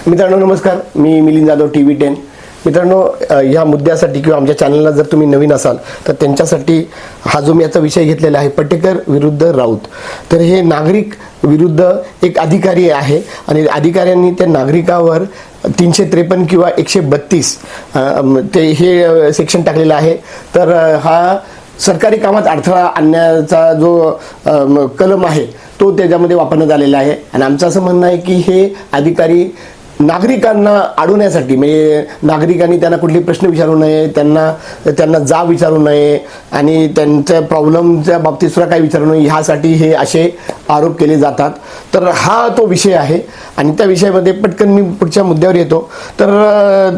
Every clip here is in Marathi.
मित्रांनो नमस्कार, मी मिलिंद जाधव TV10. मित्रांनो, या मुद्द्यासाठी किंवा आमच्या चॅनलला जर तुम्ही नवीन असाल तर त्यांच्यासाठी हा जो मी याचा विषय घेतलेला आहे, पटेकर विरुद्ध राऊत. तर हे नागरिक विरुद्ध एक अधिकारी आहे आणि अधिकाऱ्यांनी त्या नागरिकावर 353 किंवा 132 ते हे सेक्शन टाकलेलं आहे. तर हा सरकारी कामात अडथळा आणण्याचा जो कलम आहे तो त्याच्यामध्ये वापरण्यात आलेला आहे. आणि आमचं असं म्हणणं आहे की हे अधिकारी नागरिकांना अडवण्यासाठी, म्हणजे नागरिकांनी त्यांना कुठले प्रश्न विचारू नये, त्यांना जाब विचारू नये आणि त्यांच्या प्रॉब्लेमच्या बाबतीत सुद्धा काही विचारू नये, ह्यासाठी हे असे आरोप केले जातात. तर हा तो विषय आहे आणि त्या विषयामध्ये पटकन मी पुढच्या मुद्द्यावर येतो. तर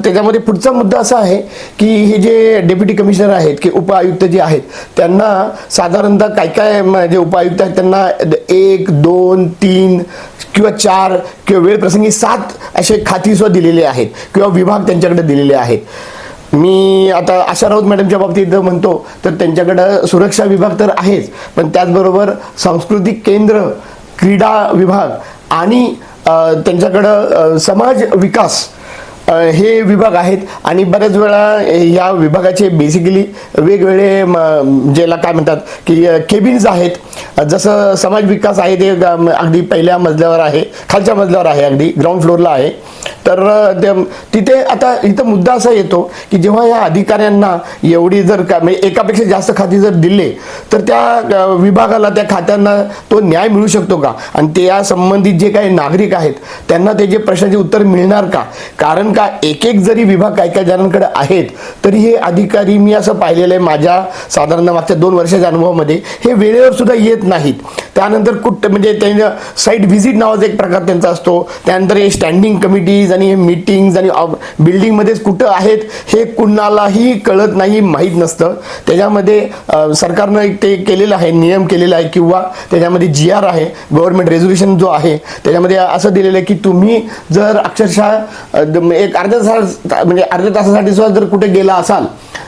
त्याच्यामध्ये पुढचा मुद्दा असा आहे की हे जे डेप्युटी कमिशनर आहेत की उपआयुक्त जे आहेत त्यांना साधारणतः काय जे उपआयुक्त आहेत त्यांना 1, 2, 3 किंवा 4 किंवा वेळ प्रसंगी 7 असे खाती सुद्धा दिलेले आहेत किंवा विभाग त्यांच्याकडे दिलेले आहेत. मी आता आशा राऊत मॅडमच्या बाबतीत म्हणतो तर त्यांच्याकडं सुरक्षा विभाग तर आहेच, पण त्याचबरोबर सांस्कृतिक केंद्र, क्रीडा विभाग आणि त्यांच्याकडं समाज विकास हे विभाग आहेत. आणि बऱ्याच वेळा या विभागाचे बेसिकली वेगवेगळे ज्याला काय म्हणतात की केबिन्स आहेत. जसं समाज विकास आहे ते अगदी पहिल्या मजल्यावर आहे, खालच्या मजल्यावर आहे, अगदी ग्राउंड फ्लोअरला आहे. तर तिथे आता इथं मुद्दा असा येतो की जेव्हा या अधिकाऱ्यांना एवढी जर म्हणजे एकापेक्षा जास्त खाती जर दिले तर त्या विभागाला, त्या खात्यांना तो न्याय मिळू शकतो का? आणि त्या संबंधित जे काही नागरिक आहेत त्यांना त्याचे प्रश्नाचे उत्तर मिळणार का? कारण का एक जरी विभाग काय जणांकडे आहेत तरी हे अधिकारी, मी असं पाहिलेलं आहे माझ्या साधारण मागच्या 2 वर्षाच्या अनुभवामध्ये, हे वेळेवर सुद्धा येत नाहीत. त्यानंतर म्हणजे त्यांच्या साईट व्हिजिट नावाचा एक प्रकार त्यांचा असतो. त्यानंतर हे स्टँडिंग कमिटीज आणि हे मीटिंग्स आणि बिल्डिंगमध्येच कुठं आहेत हे कुणालाही कळत नाही, माहीत नसतं. त्याच्यामध्ये सरकारनं एक ते केलेलं आहे, नियम केलेला आहे किंवा त्याच्यामध्ये GR आहे, गव्हर्नमेंट रेझोल्युशन जो आहे, त्याच्यामध्ये असं दिलेलं आहे की तुम्ही जर अक्षरशः एक अर्ध्या तासासाठी सुद्धा जर कुठे गेला असाल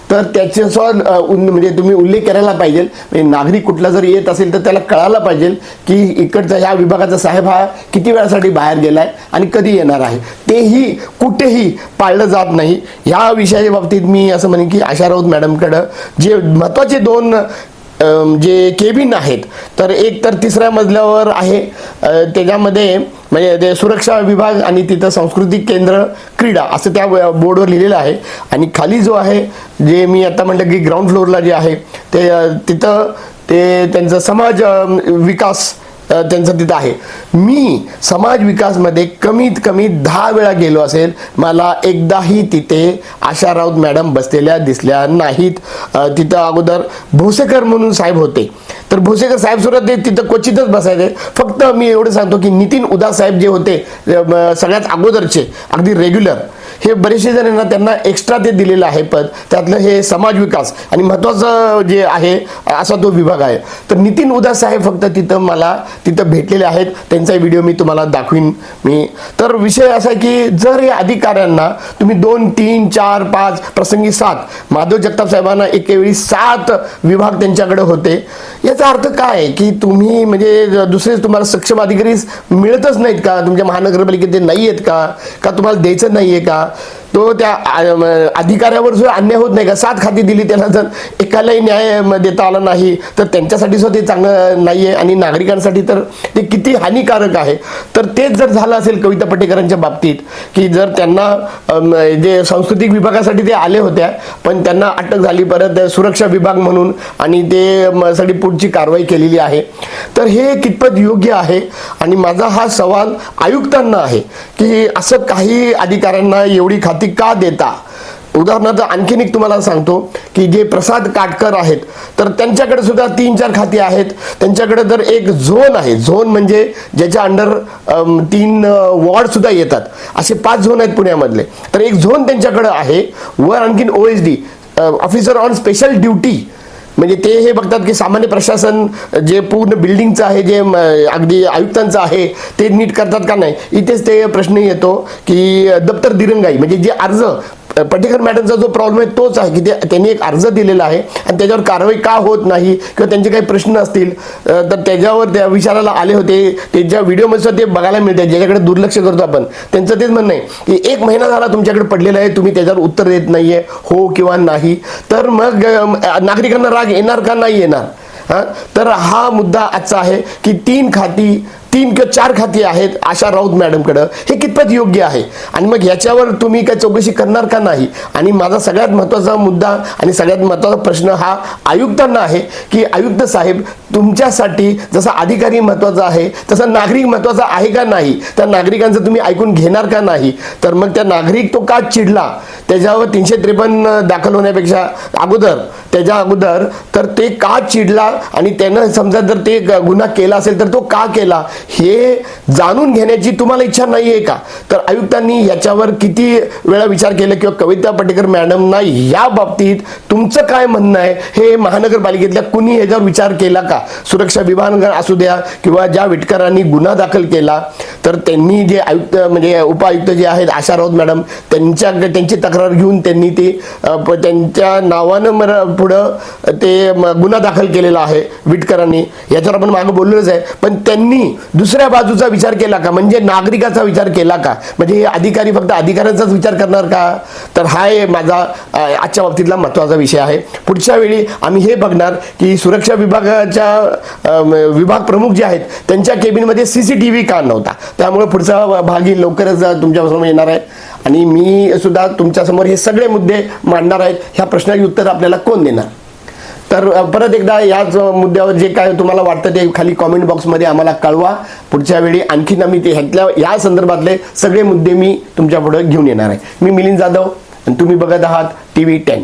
तर त्याचे सुद्धा म्हणजे तुम्ही उल्लेख करायला पाहिजे. म्हणजे नागरिक कुठला जर येत असेल तर त्याला कळायला पाहिजे की इकडचा ह्या विभागाचा साहेब हा किती वेळासाठी बाहेर गेलाय आणि कधी येणार आहे. तेही कुठेही पाळलं जात नाही. ह्या विषयाच्या बाबतीत मी असं म्हणेन की आशा राऊत मॅडमकडं जे महत्त्वाचे 2 जे केबिन आहेत, तर एक तर 3ऱ्या मजल्यावर आहे, त्याच्यामध्ये म्हणजे ते सुरक्षा विभाग आणि तिथं सांस्कृतिक केंद्र, क्रीडा असं त्या बोर्डवर लिहिलेलं आहे. आणि खाली जो आहे जे मी आता म्हटलं की ग्राउंड फ्लोअरला जे आहे ते तिथं ते त्यांचं समाज विकास त्यांचं तिथं आहे. मी समाज विकासमध्ये कमीत कमी 10 वेळा गेलो असेल, मला एकदाही तिथे आशा राऊत मॅडम बसलेल्या दिसल्या नाहीत. तिथं अगोदर भोसेकर म्हणून साहेब होते, तर भोसेकर साहेब सुद्धा ते तिथं क्वचितच बसायचे. फक्त मी एवढं सांगतो की नितीन उदास साहेब जे होते सगळ्यात अगोदरचे अगदी रेग्युलर, हे बरेचसे जणांना त्यांना एक्स्ट्रा ते दिलेलं आहे पद. त्यातलं हे समाज विकास आणि महत्त्वाचं जे आहे असा तो विभाग आहे. तर नितीन उदास साहेब फक्त मला तिथं भेटलेले आहेत. त्यांचा व्हिडिओ मी तुम्हाला दाखवीन. तर विषय असा आहे की जर या अधिकाऱ्यांना तुम्ही 2, 3, 4, 5 प्रसंगी 7, माधव जगताप साहेबांना एकेवेळी 7 विभाग त्यांच्याकडे होते, याचा अर्थ काय की तुम्ही म्हणजे दुसरे तुम्हाला सक्षम अधिकारी मिळतच नाहीत का? तुमच्या महानगरपालिकेत ते नाही आहेत का तुम्हाला द्यायचं नाहीये का? तो त्या अधिकाऱ्यावर सुद्धा अन्याय होत नाही का? 7 खाती दिली, त्याला जर एकालाही न्याय देता आला नाही तर त्यांच्यासाठी सुद्धा ते चांगलं नाहीये आणि नागरिकांसाठी तर ते किती हानिकारक आहे. तर तेच जर झालं असेल कविता पटेकरांच्या बाबतीत की जर त्यांना जे सांस्कृतिक विभागासाठी ते आले होत्या पण त्यांना अटक झाली परत सुरक्षा विभाग म्हणून आणि ते सगळी पुढची कारवाई केलेली आहे, तर हे कितपत योग्य आहे? आणि माझा हा सवाल आयुक्तांना आहे की असं काही अधिकाऱ्यांना एवढी खाती का देता? उदाहरणार्थ आणखीन एक तुम्हाला सांगतो की जे प्रसाद काटकर आहेत तर त्यांच्याकडे सुद्धा 3-4 खाती आहेत. त्यांच्याकडे तर एक झोन आहे, झोन म्हणजे ज्याच्या अंडर 3 वॉर्ड सुद्धा येतात, असे 5 झोन आहेत पुण्यामधले. तर एक झोन त्यांच्याकडे आहे. वर आणखीन OSD, officer on special duty, म्हणजे ते हे बघतात की सामान्य प्रशासन जे पूर्ण बिल्डिंगचं आहे, जे अगदी आयुक्तांचं आहे ते नीट करतात का नाही. इथेच ते प्रश्न येतो की दप्तर दिरंगाई, म्हणजे जे अर्ज पटेकर मॅडमचा जो प्रॉब्लेम आहे तोच आहे की त्यांनी एक अर्ज दिलेला आहे आणि त्याच्यावर कारवाई का होत नाही किंवा त्यांचे काही प्रश्न असतील तर त्याच्यावर त्या विचारायला आले होते. ते ज्या व्हिडिओमध्ये ते बघायला मिळते, ज्याच्याकडे दुर्लक्ष करतो आपण, त्यांचं तेच म्हणणं आहे की 1 महिना झाला तुमच्याकडे पडलेला आहे, तुम्ही त्याच्यावर उत्तर देत नाहीये हो किंवा नाही, तर मग नागरिकांना राग येणार का नाही येणार. तर हा मुद्दा आजचा आहे की 3 किंवा 4 खाती आहेत आशा राऊत मॅडमकडं, हे कितपत योग्य आहे आणि मग ह्याच्यावर तुम्ही काय चौकशी करणार का नाही. आणि माझा सगळ्यात महत्त्वाचा मुद्दा आणि सगळ्यात महत्त्वाचा प्रश्न हा आयुक्तांना आहे की आयुक्त साहेब, तुमच्यासाठी जसा अधिकारी महत्त्वाचा आहे तसा नागरिक महत्त्वाचा आहे का नाही. त्या नागरिकांचं तुम्ही ऐकून घेणार का नाही. तर मग त्या नागरिक तो का चिडला, त्याच्यावर 353 दाखल होण्यापेक्षा त्याच्या अगोदर तर ते का चिडला आणि त्यानं समजा जर ते गुन्हा केला असेल तर तो का केला हे जाणून घेण्याची तुम्हाला इच्छा नाहीये का. तर आयुक्तांनी याच्यावर किती वेळा विचार केला किंवा कविता पटेकर मॅडमना या बाबतीत तुमचं काय म्हणणं आहे हे महानगरपालिकेतल्या कुणी याच्यावर विचार केला का. सुरक्षा विभाग असू द्या किंवा ज्या विटकरांनी गुन्हा दाखल केला तर त्यांनी जे आयुक्त म्हणजे उपआयुक्त जे आहेत आशा राऊत मॅडम त्यांची तक्रार घेऊन त्यांनी ते त्यांच्या नावानं पुढं ते गुन्हा दाखल केलेला आहे विटकरांनी, याच्यावर आपण मागे बोललोच आहे. पण त्यांनी दुसऱ्या बाजूचा विचार केला का, म्हणजे नागरिकाचा विचार केला का, म्हणजे हे अधिकारी फक्त अधिकाऱ्यांचाच विचार करणार का. तर हा माझा आजच्या बाबतीतला महत्त्वाचा विषय आहे. पुढच्या वेळी आम्ही हे बघणार की सुरक्षा विभागाच्या विभाग प्रमुख जे आहेत त्यांच्या केबिनमध्ये CCTV का नव्हता. त्यामुळे पुढचा भाग ही लवकरच तुमच्यासमोर येणार आहे आणि मी सुद्धा तुमच्यासमोर हे सगळे मुद्दे मांडणार आहेत. ह्या प्रश्नाची उत्तर आपल्याला कोण देणार. तर परत एकदा याच मुद्द्यावर जे काय तुम्हाला वाटतं ते खाली कॉमेंट बॉक्समध्ये आम्हाला कळवा. पुढच्या वेळी आणखीन आम्ही ते ह्या संदर्भातले सगळे मुद्दे मी तुमच्या पुढे घेऊन येणार आहे. मी मिलिंद जाधव आणि तुम्ही बघत आहात TV10.